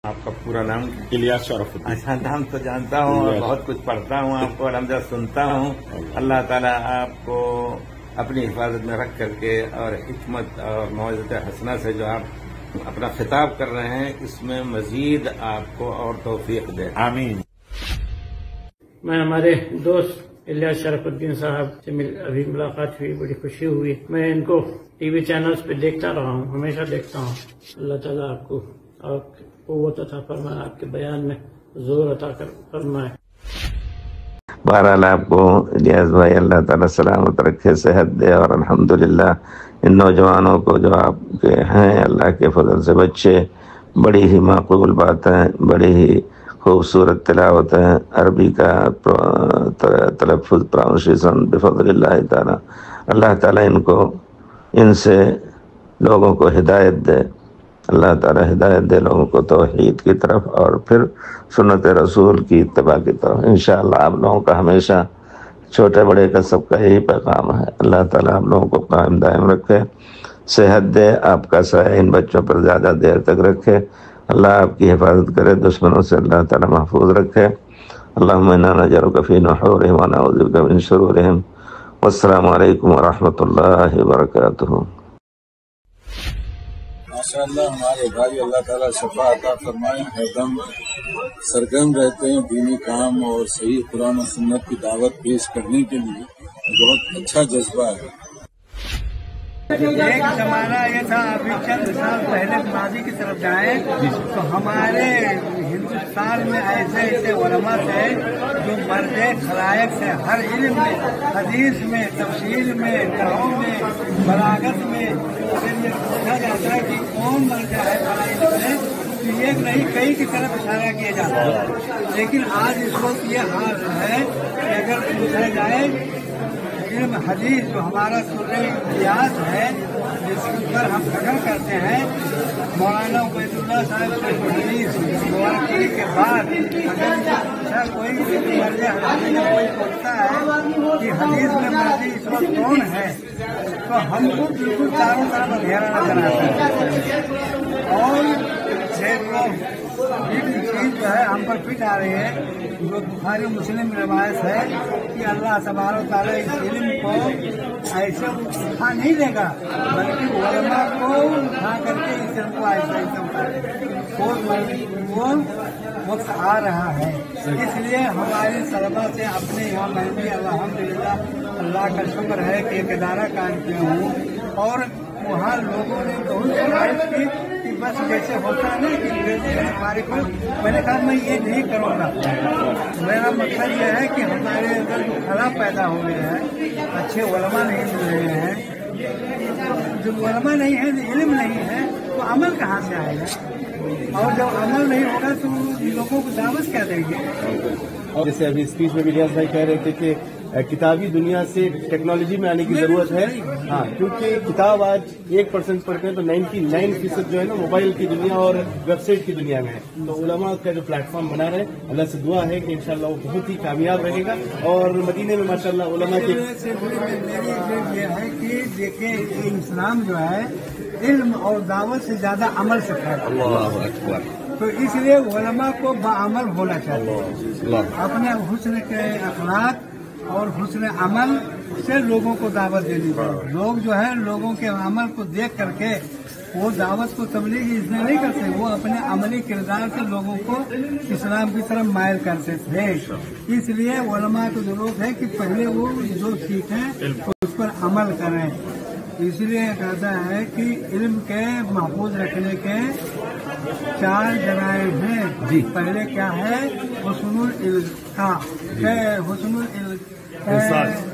آپ کا پورا نام؟ الیاس شرف الدین۔ اچھا، نام تو جانتا ہوں اور بہت کچھ پڑھتا ہوں آپ کو، الحمدللہ سنتا ہوں۔ اللہ تعالیٰ آپ کو اپنی حفاظت میں رکھ کر کے اور حکمت اور موعظۃ حسنہ سے جو آپ اپنا خطاب کر رہے ہیں اس میں مزید آپ کو اور توفیق دے، آمین۔ میں ہمارے دوست الیاس شرف الدین صاحب سے ابھی ملاقات ہوئی، بڑی خوشی ہوئی۔ میں ان کو ٹی وی چینلز پہ دیکھتا رہا ہوں، ہمیشہ دیکھتا ہوں۔ اللہ تعالیٰ آپ کو قوت عطا فرمائے، آپ کے بیان میں زور عطا فرمائے۔ بہرحال آپ کو الیاس بھائی اللہ تعالیٰ سلامت رکھے، صحت دے، اور الحمدللہ ان نوجوانوں کو جو آپ کے ہیں اللہ کے فضل سے بچے، بڑی ہی معقول باتیں، بڑی ہی خوبصورت تلاوت ہے، عربی کا تلفظ پروننسیشن بفضل اللہ تعالیٰ۔ اللہ تعالیٰ ان سے لوگوں کو ہدایت دے، اللہ تعالیٰ ہدایت دے لوگوں کو توحید کی طرف اور پھر سنت رسول کی اتباع کی طرف۔ انشاءاللہ آپ لوگوں کا ہمیشہ چھوٹے بڑے کا سب کا یہی پیغام ہے۔ اللہ تعالیٰ آپ لوگوں کو قائم دائم رکھے، صحت دے، آپ کا سایہ ان بچوں پر زیادہ دیر تک رکھے، اللہ آپ کی حفاظت کرے، دشمنوں سے اللہ تعالیٰ محفوظ رکھے۔ اللہم انا نجعلک فی نحورہم ونعوذ بک من شرورہم۔ والسلام علیکم ورحمۃ اللہ وبرکاتہ۔ ماشاءاللہ ہمارے بھائی اللہ تعالیٰ شفا عطا فرمائے، ہر دم سرگرم رہتے ہیں دینی کام اور صحیح قرآن و سنت کی دعوت پیش کرنے کے لیے، بہت اچھا جذبہ ہے۔ ایک زمانہ یہ تھا، ابھی چند سال پہلے ماضی کی طرف جائیں تو ہمارے ہندوستان میں ایسے ایسے علماء تھے جو مرد خلائق سے ہر علم میں، حدیث میں، تفسیر میں، نحو میں، بلاغت میں، یہ پوچھا جاتا ہے کہ کون مرجع ہے فلاں علم میں، تو ایک نہیں کئی کی طرف اشارہ کیا جاتا ہے۔ لیکن آج اس وقت یہ حال ہے کہ اگر پوچھا جائے علم حدیث جو ہمارا سورہ امتیاز ہے، جس پر ہم فخر کرتے ہیں، مولانا عبید اللہ صاحب سے حدیث مبارکی کے بعد اگر کوئی مرجع حدیث میں کوئی پوچھتا ہے کہ حدیث میں مرجع اس وقت کون ہے تو ہم کو بالکل چاروں طرف اندھیرا نظر آتا ہے، اور چیز جو ہے ہم پر فٹ آ رہی ہے، جو بخاری مسلم روایت ہے کہ اللہ تبارک و تعالیٰ اس علم کو ایسے اٹھا نہیں دے گا، بلکہ علماء کو اٹھا کر کے اس علم کو ایسا وہ وقت آ رہا ہے۔ اس لیے ہماری طلبا سے اپنے یہاں میں بھی الحمدللہ اللہ کا شکر ہے کہ ایک ادارہ قائم کیا ہوں، اور وہاں لوگوں نے بہت کوشش کی کہ بس جیسے ہوتا ہے نا کہ ہمارے کو، میں نے کہا میں یہ نہیں کروں گا، میرا مقصد یہ ہے کہ ہمارے اندر جو خراب پیدا ہو گیا ہے، اچھے علماء نہیں مل رہے ہیں، جو علماء نہیں ہے، علم نہیں ہے تو عمل کہاں سے آئے گا، اور جب عمل نہیں ہوگا تو لوگوں کو دعوت کیا دیں گے۔ اور جیسے ابھی اسپیچ میں الیاس بھائی کہہ رہے تھے کہ کتابی دنیا سے ٹیکنالوجی میں آنے کی ضرورت ہے، ہاں، کیونکہ کتاب آج 1% پڑھتے ہیں تو 99% جو ہے نا موبائل کی دنیا اور ویب سائٹ کی دنیا میں ہے، تو علماء کا جو پلیٹ فارم بنا رہے ہیں، اللہ سے دعا ہے کہ انشاءاللہ وہ بہت ہی کامیاب رہے گا، اور مدینے میں ماشاءاللہ علماء کے میری یہ ہے کہ دیکھیں اسلام جو ہے علم اور دعوت سے زیادہ عمل سے پھیلا، اللہ اکبر، تو اس لیے علماء کو باعمل ہونا چاہیے، اپنے حسن کے اخلاق اور حسن عمل سے لوگوں کو دعوت دینی چاہیے۔ لوگ جو ہے لوگوں کے عمل کو دیکھ کر کے وہ دعوت کو تبلیغ اس لیے نہیں کرتے، وہ اپنے عملی کردار سے لوگوں کو اسلام کی طرف مائل کرتے تھے۔ اس لیے علماء کو ضرورت ہے کہ پہلے وہ جو سیکھیں اس پر عمل کریں۔ اس لیے کہتا ہے کہ علم کے محفوظ رکھنے کے 4 ذرائع ہیں۔ جی، پہلے کیا ہے؟ حسن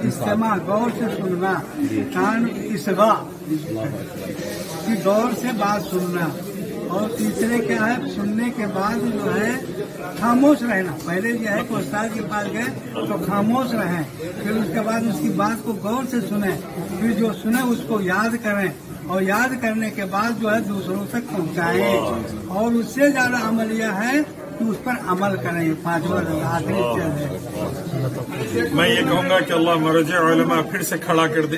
استماع، غور سے سننا، کان اصغاء کی غور سے بات سننا، اور تیسرے کیا ہے؟ سننے کے بعد جو ہے خاموش رہنا۔ پہلے یہ ہے کہ استاد کے پاس گئے تو خاموش رہیں، پھر اس کے بعد اس کی بات کو غور سے سنیں، پھر جو سنیں اس کو یاد کریں، اور یاد کرنے کے بعد جو ہے دوسروں تک پہنچائیں، اور اس سے زیادہ عملیہ ہے کہ اس پر عمل کریں۔ 5واں آخری چیز ہے۔ میں یہ کہوں گا کہ اللہ مرجع علماء پھر سے کھڑا کر دے،